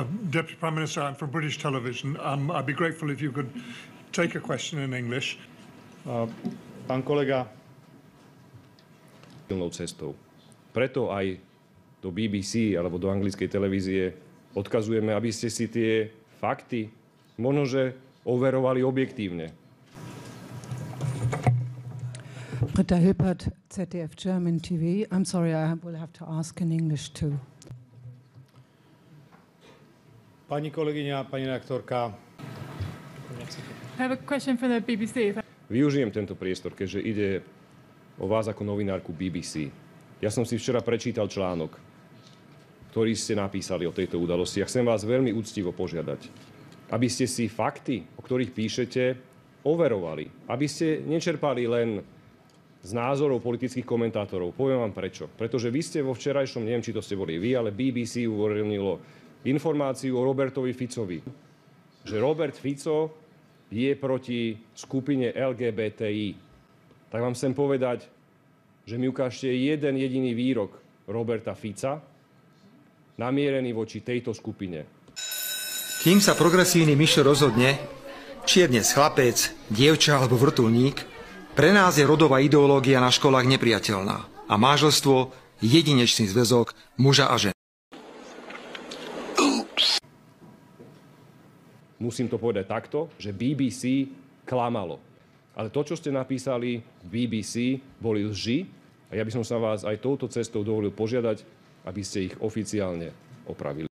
Deputy Prime Minister, I'm from British Television. I'd be grateful if you could take a question in English. Pán kolega. Cestou. Preto aj do BBC alebo do anglickej televízie odkazujeme, aby ste si tie fakty možnože overovali objektívne. Britta Hilpert, ZDF German TV. I'm sorry, I will have to ask in English too. Pani kolegyňa, pani redaktorka. I have a question for the BBC. Využijem tento priestor, keďže ide o vás ako novinárku BBC. Ja som si včera prečítal článok, ktorý ste napísali o tejto udalosti a chcem vás veľmi úctivo požiadať, aby ste si fakty, o ktorých píšete, overovali. Aby ste nečerpali len z názorov politických komentátorov. Poviem vám prečo. Pretože vy ste vo včerajšom, neviem, či to ste boli vy, ale BBC uverejnilo informáciu o Robertovi Ficovi. Že Robert Fico je proti skupine LGBTI. Tak vám chcem povedať, že mi ukážte jeden jediný výrok Roberta Fica namierený voči tejto skupine. Kým sa progresívny Mišo rozhodne, či je dnes chlapec, dievča alebo vrtuľník, pre nás je rodová ideológia na školách nepriateľná a manželstvo jedinečný zväzok muža a ženy. Musím to povedať takto, že BBC klamalo. Ale to, čo ste napísali v BBC, boli lži a ja by som sa vás aj touto cestou dovolil požiadať, aby ste ich oficiálne opravili.